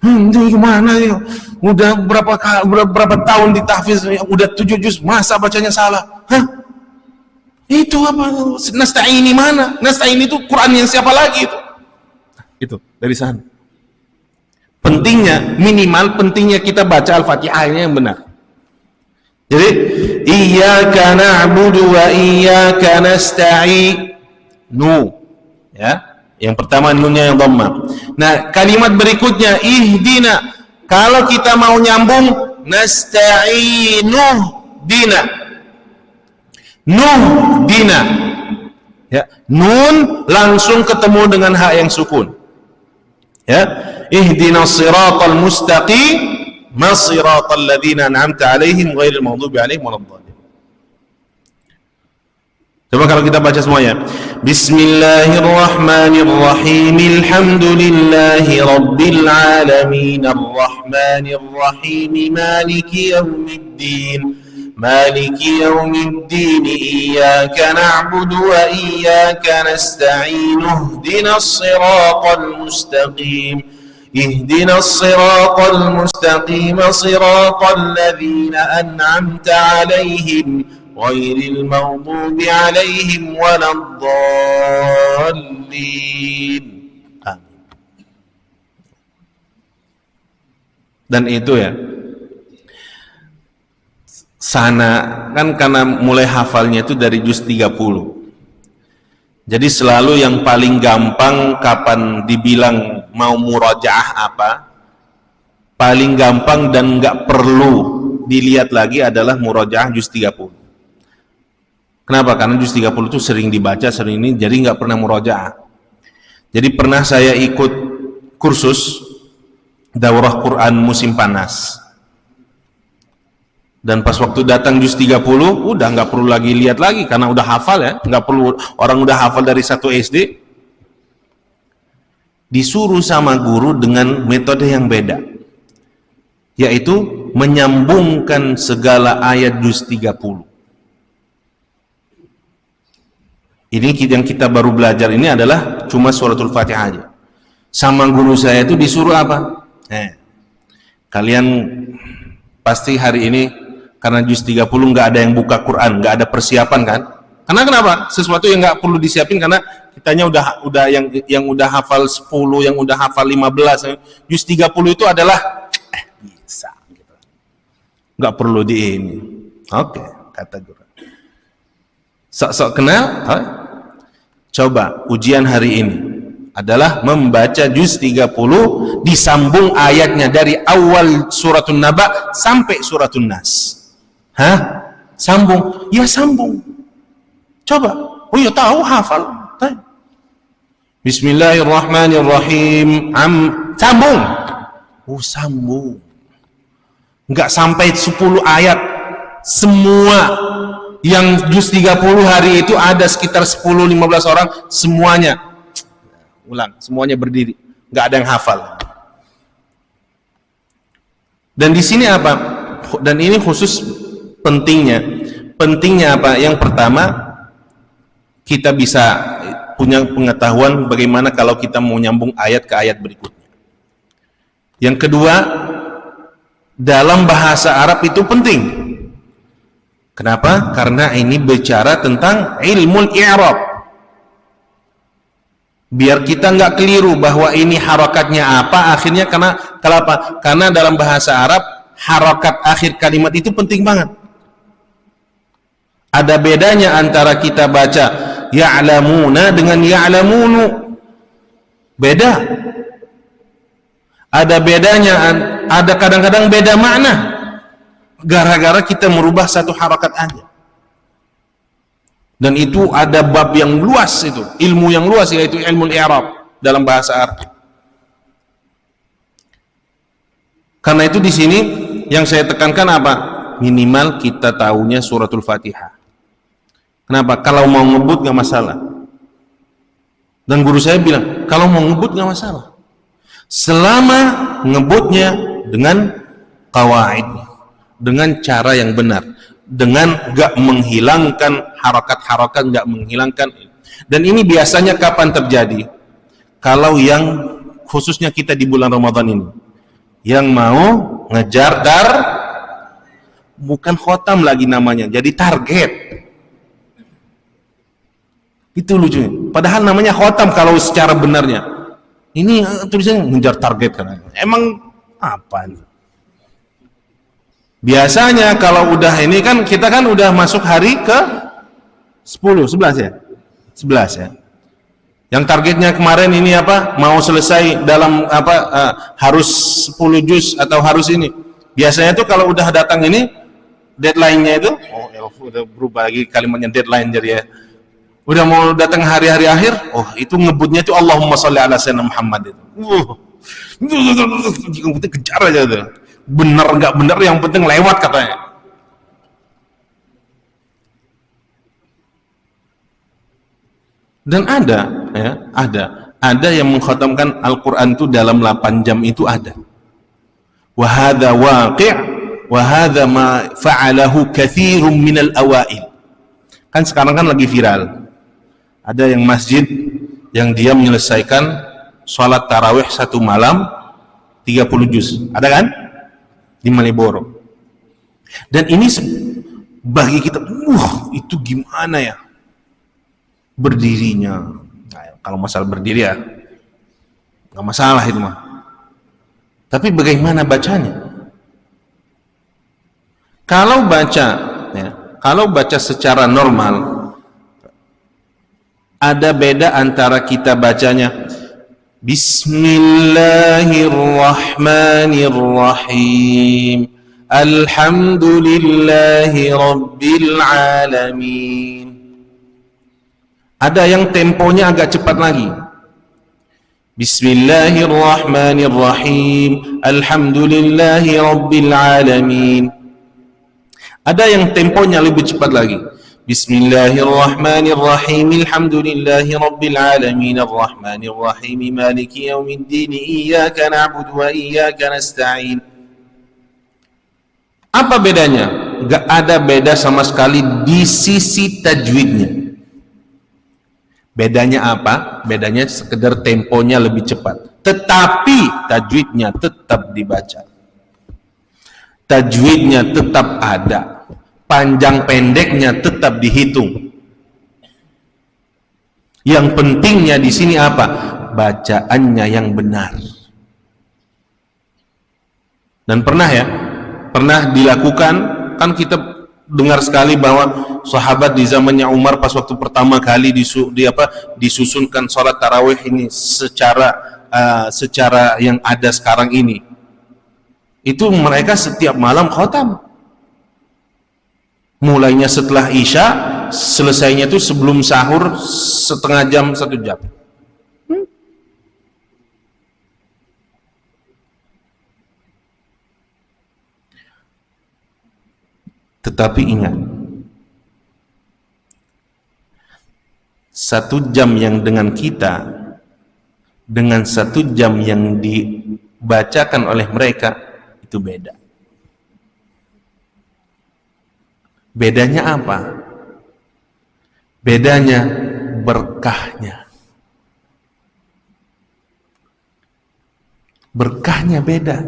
Ini gimana ya? Udah berapa tahun ditahfiz, udah 7 juz, masa bacanya salah? Hah? Itu apa? Nasta'ini mana? Nasta'ini itu Quran yang siapa lagi itu? Itu dari sana. Pentingnya, minimal pentingnya kita baca Al-Fatihahnya yang benar. Jadi, iyyaka na'budu wa iyyaka nasta'in. Ya. Yang pertama nunnya yang dhamma. Nah, kalimat berikutnya ihdina. Kalau kita mau nyambung nasta'inuh dina. Nuhdina. Ya, nun langsung ketemu dengan ha yang sukun. Ya, ihdinas siratal mustaqim, masiratal ladzina an'amta 'alaihim ghairil maghdubi 'alaihim waladdallin. Coba kalau kita baca semuanya. Bismillahirrahmanirrahim. Alhamdulillahi rabbil alamin, arrahmanirrahim, maliki yaumiddin. Maliki yaumiddin, iyyaka na'budu wa iyyaka nasta'in, ihdinas siratal mustaqim. Ihdinas siratal mustaqim, siratal ladzina an'amta 'alaihim ghairil maghdubi 'alaihim waladdallin. Amin. Dan itu ya, sana kan karena mulai hafalnya itu dari juz 30. Jadi selalu yang paling gampang kapan dibilang mau murajaah apa, paling gampang dan nggak perlu dilihat lagi adalah murajaah juz 30. Kenapa? Karena juz 30 itu sering dibaca, sering ini, jadi nggak pernah murajaah. Jadi pernah saya ikut kursus daurah Quran musim panas. Dan pas waktu datang juz 30, udah nggak perlu lagi lihat lagi karena udah hafal ya, nggak perlu, orang udah hafal dari 1 SD. Disuruh sama guru dengan metode yang beda, yaitu menyambungkan segala ayat juz 30. Ini yang kita baru belajar ini adalah cuma suratul Fatihah aja. Sama guru saya itu disuruh apa? Kalian pasti hari ini karena juz 30 nggak ada yang buka Quran, nggak ada persiapan kan? Karena kenapa? Sesuatu yang nggak perlu disiapin karena kitanya udah yang udah hafal 10, yang udah hafal 15. Juz 30 itu adalah bisa gitu. Nggak perlu di ini. Oke, kata guru. Sok-sok kenal? Coba ujian hari ini adalah membaca juz 30 disambung ayatnya dari awal suratun Naba sampai suratun Nas. Sambung? Ya sambung. Coba. Oh ya tahu, hafal. Bismillahirrahmanirrahim. Sambung. Oh sambung. Enggak sampai 10 ayat. Semua yang juz 30 hari itu ada sekitar 10-15 orang, semuanya ulang, semuanya berdiri, nggak ada yang hafal. Dan di sini apa? Dan ini khusus pentingnya apa? Yang pertama, kita bisa punya pengetahuan bagaimana kalau kita mau nyambung ayat ke ayat berikutnya. Yang kedua, dalam bahasa Arab itu penting. Kenapa? Karena ini bicara tentang ilmu i'rab. Biar kita nggak keliru bahwa ini harakatnya apa, akhirnya kenapa? Karena dalam bahasa Arab harakat akhir kalimat itu penting banget. Ada bedanya antara kita baca ya'lamuna dengan ya'lamunu. Beda. Ada bedanya, ada kadang-kadang beda makna. Gara-gara kita merubah satu harakat aja. Dan itu ada bab yang luas, itu ilmu yang luas, yaitu ilmu i'rab dalam bahasa Arab. Karena itu di sini yang saya tekankan apa? minimal kita tahunya suratul Fatihah. Kenapa? Kalau mau ngebut nggak masalah. Dan guru saya bilang, kalau mau ngebut nggak masalah, selama ngebutnya dengan qawaid, dengan cara yang benar, dengan nggak menghilangkan harakat-harakat, nggak menghilangkan. Dan ini biasanya kapan terjadi? Kalau yang khususnya kita di bulan Ramadan ini, yang mau ngejar bukan khotam lagi namanya, jadi target. Itu lucunya. Padahal namanya khotam kalau secara benarnya. Ini tulisannya ngejar target kan. Emang apa nih? Biasanya kalau udah ini kan kita kan udah masuk hari ke 10, 11 ya? 11 ya. Yang targetnya kemarin ini apa? Mau selesai dalam apa harus 10 juz atau harus ini. Biasanya tuh kalau udah datang ini deadline-nya itu udah berubah lagi kalimatnya deadline jadi ya. Udah mau datang hari-hari akhir, itu ngebutnya itu Allahumma sholli ala sayyidina Muhammad itu. Kejar aja tuh. Bener nggak bener yang penting lewat katanya. Dan ada ya, ada yang mengkhatamkan Al-Qur'an itu dalam 8 jam itu ada. Wa hadza waqi' wa hadza ma fa'alahu katsirun minal awail. Kan sekarang kan lagi viral. Ada yang masjid yang dia menyelesaikan sholat tarawih 1 malam 30 juz, ada kan? Di Malioboro. Dan ini bagi kita, itu gimana ya berdirinya? Nah, kalau masalah berdiri ya nggak masalah itu mah. Tapi bagaimana bacanya? Kalau baca secara normal, ada beda antara kita bacanya Bismillahirrahmanirrahim Alhamdulillahi Rabbil Alamin. Ada yang temponya agak cepat lagi. Bismillahirrahmanirrahim Alhamdulillahi Rabbil Alamin. Ada yang temponya lebih cepat lagi. Bismillahirrahmanirrahim Alhamdulillahi Rabbil Alamin Ar-Rahmanirrahim Maliki Yawmiddin Iyyaka na'budu wa iyyaka nasta'in. Apa bedanya? Gak ada beda sama sekali di sisi tajwidnya. Bedanya apa? Bedanya sekedar temponya lebih cepat, tetapi tajwidnya tetap dibaca, tajwidnya tetap ada, panjang pendeknya tetap dihitung. Yang pentingnya di sini apa? Bacaannya yang benar. Dan pernah dilakukan, kan kita dengar sekali bahwa sahabat di zamannya Umar pas waktu pertama kali disusunkan sholat tarawih ini secara yang ada sekarang ini, itu mereka setiap malam khotam. Mulainya setelah Isya, selesainya itu sebelum sahur setengah jam, 1 jam. Tetapi ingat, 1 jam yang dengan kita, dengan 1 jam yang dibacakan oleh mereka, itu beda. Bedanya apa? Bedanya berkahnya. Berkahnya beda.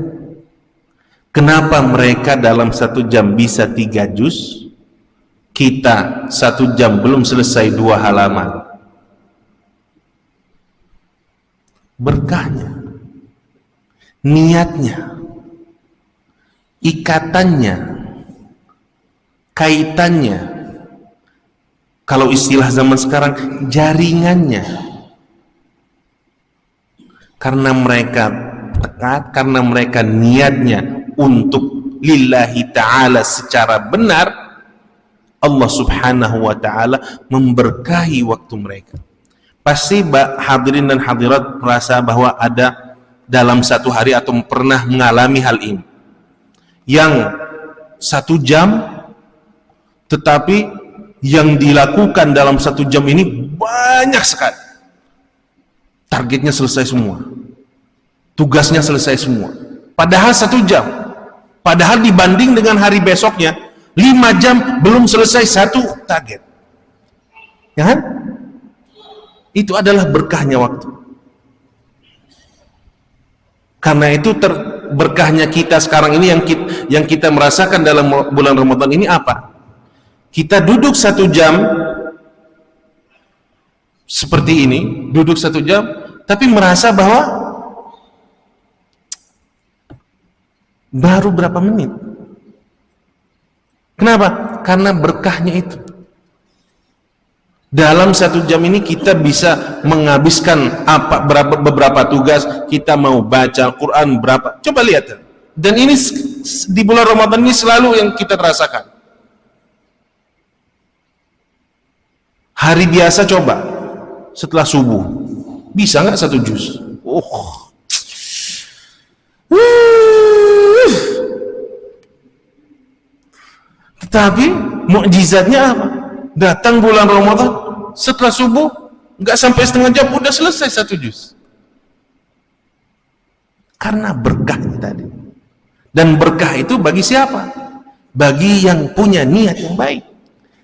Kenapa mereka dalam 1 jam bisa 3 juz? Kita 1 jam belum selesai 2 halaman. Berkahnya, niatnya, ikatannya, kaitannya, kalau istilah zaman sekarang jaringannya. Karena mereka tekat, karena mereka niatnya untuk lillahi ta'ala secara benar, Allah subhanahu wa ta'ala memberkahi waktu mereka. Pasti hadirin dan hadirat merasa bahwa ada dalam 1 hari atau pernah mengalami hal ini, yang 1 jam, tetapi yang dilakukan dalam 1 jam ini banyak sekali. Targetnya selesai semua, tugasnya selesai semua, padahal 1 jam. Padahal dibanding dengan hari besoknya 5 jam belum selesai 1 target, ya kan? Itu adalah berkahnya waktu. Karena itu berkahnya kita sekarang ini yang kita merasakan dalam bulan Ramadan ini apa? Kita duduk 1 jam seperti ini, duduk 1 jam, tapi merasa bahwa baru berapa menit. Kenapa? Karena berkahnya itu. Dalam 1 jam ini kita bisa menghabiskan beberapa tugas. Kita mau baca Quran berapa, coba lihat. Dan ini di bulan Ramadan ini selalu yang kita rasakan. Hari biasa coba setelah subuh bisa nggak 1 juz? Tetapi mukjizatnya apa? Datang bulan Ramadan, setelah subuh nggak sampai setengah jam udah selesai 1 juz. Karena berkah tadi. Dan berkah itu bagi siapa? Bagi yang punya niat yang baik.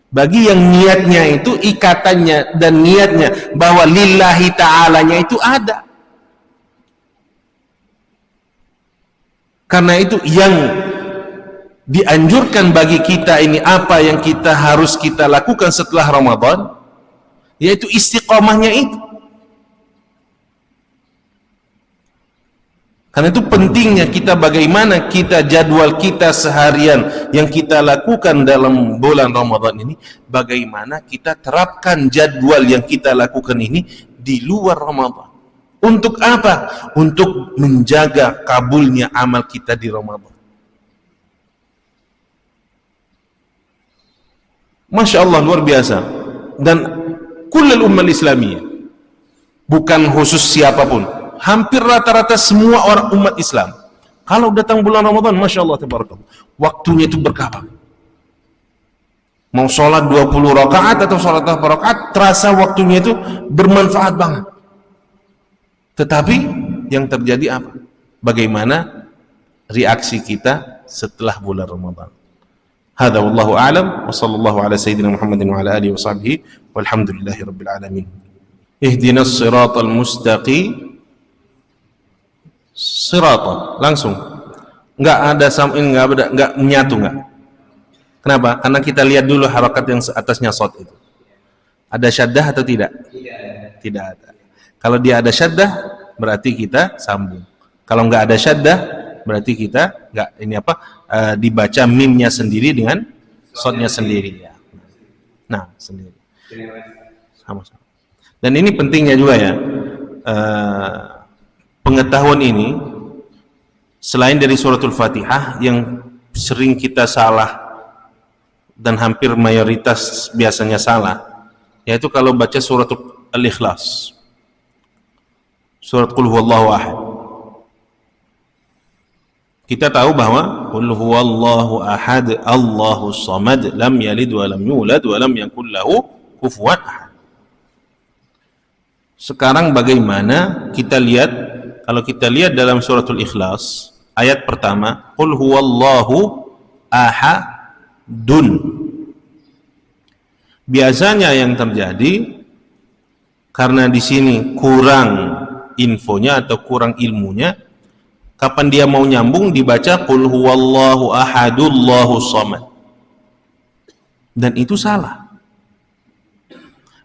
Bagi yang niatnya itu, ikatannya dan niatnya bahwa lillahi ta'alanya itu ada. Karena itu yang dianjurkan bagi kita ini, apa yang harus kita lakukan setelah Ramadan, yaitu istiqomahnya itu. Karena itu pentingnya kita bagaimana kita jadwal kita seharian yang kita lakukan dalam bulan Ramadan ini, bagaimana kita terapkan jadwal yang kita lakukan ini di luar Ramadan. Untuk apa? Untuk menjaga kabulnya amal kita di Ramadan. Masya Allah, luar biasa. Dan kullal ummah islamiyah, bukan khusus siapapun, hampir rata-rata semua orang umat Islam, kalau datang bulan Ramadan, Masya Allah, tabarakallah, waktunya itu berkah. Mau sholat 20 rakaat atau sholat 8 rakaat, terasa waktunya itu bermanfaat banget. Tetapi yang terjadi apa? Bagaimana reaksi kita setelah bulan Ramadan? Hadza wallahu a'lam, wa sallallahu ala sayyidina Muhammadin wa ala alihi wa sahbihi walhamdulillahi rabbil alamin. Ihdinas siratal mustaqim. Sirata, langsung. Enggak ada samin, enggak menyatu, enggak. Kenapa? Karena kita lihat dulu harakat yang atasnya shad itu. Ada syaddah atau tidak? Tidak ada. Kalau dia ada syaddah, berarti kita sambung. Kalau enggak ada syaddah, berarti kita enggak dibaca mimnya sendiri dengan shadnya sendiri ya. Nah, sendiri. Sama-sama. Dan ini pentingnya juga ya. Pengetahuan ini selain dari suratul Fatihah yang sering kita salah dan hampir mayoritas biasanya salah, yaitu kalau baca surat Al-Ikhlas, surat Qul Huwallahu Ahad. Kita tahu bahwa Qul Huwallahu Ahad Allahus Samad lam yalid wa lam yulad wa lam yakul lahu kufuwan ahad. Sekarang bagaimana kita lihat, kalau kita lihat dalam suratul Ikhlas ayat pertama, Qul Huwallahu Ahadun. Biasanya yang terjadi, karena di sini kurang infonya atau kurang ilmunya, kapan dia mau nyambung dibaca Qul Huwallahu Ahadullahu Samad, dan itu salah.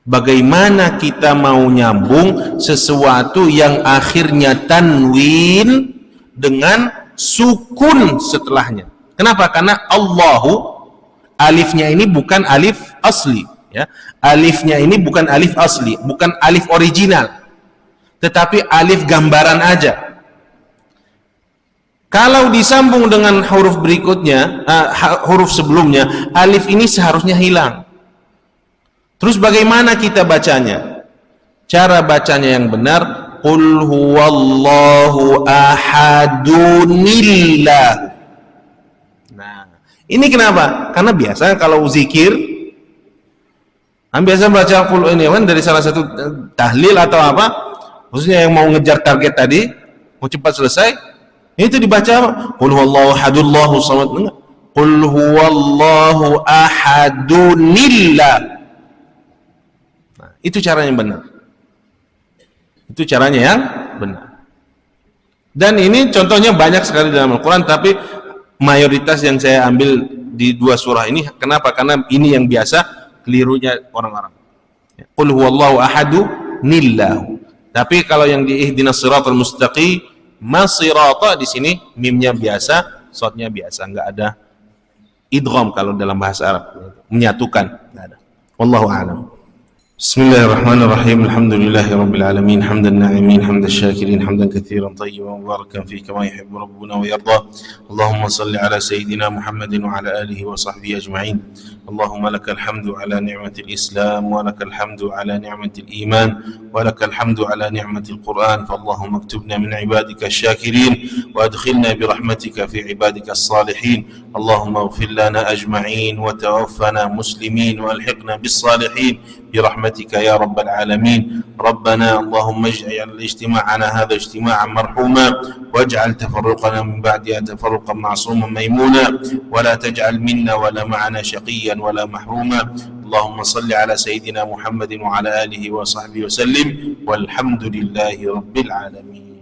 Bagaimana kita mau nyambung sesuatu yang akhirnya tanwin dengan sukun setelahnya? Kenapa? Karena Allahu, alifnya ini bukan alif asli ya. Alifnya ini bukan alif asli, bukan alif original, tetapi alif gambaran aja. Kalau disambung dengan huruf berikutnya, huruf sebelumnya, alif ini seharusnya hilang. Terus bagaimana kita bacanya? Cara bacanya yang benar, Qul Huwallahu Ahadunillah. Nah, Ini kenapa? Karena biasa kalau zikir, biasa baca qul ini kan dari salah satu tahlil atau apa, khususnya yang mau ngejar target tadi, mau cepat selesai, itu dibaca qul huwallahu ahadullahu samad. Qul huwallahu ahadunillah. Nah, itu caranya yang benar. Itu caranya yang benar. Dan ini contohnya banyak sekali dalam Al-Quran, tapi mayoritas yang saya ambil di dua surah ini. Kenapa? Karena ini yang biasa kelirunya orang-orang. Qul huwallahu ahadu nillahu. Tapi kalau yang di ihdinas siratal mustaqim, masirata di sini mimnya biasa, shadnya biasa, enggak ada idgham kalau dalam bahasa Arab, menyatukan, enggak ada. Wallahu a'lam. Bismillahirrahmanirrahim. Alhamdulillahirabbil alamin, hamdan na'imin, hamdan syakirin, hamdan katsiran tayyiban mubarakan fi kama yuhibbu rabbuna wa yarda. Allahumma shalli ala sayyidina Muhammadin wa ala alihi wa sahbihi ajma'in. Allahumma lakal hamdu ala ni'matil Islam wa lakal hamdu ala ni'matil iman wa lakal hamdu ala ni'matil Qur'an. Fa Allahumma aktubna min ibadika asy-syakirin wa adkhilna bi rahmatika fi ibadika as-salihin. Allahumma ighfir lana ajma'in wa tawaffana muslimin wa alhiqna bis salihin برحمتك يا رب العالمين. ربنا اللهم اجعل اجتماعنا هذا اجتماعا مرحوما واجعل تفرقنا من بعدها تفرقا معصوما ميمونا ولا تجعل منا ولا معنا شقيا ولا محروما. اللهم صل على سيدنا محمد وعلى آله وصحبه وسلم والحمد لله رب العالمين.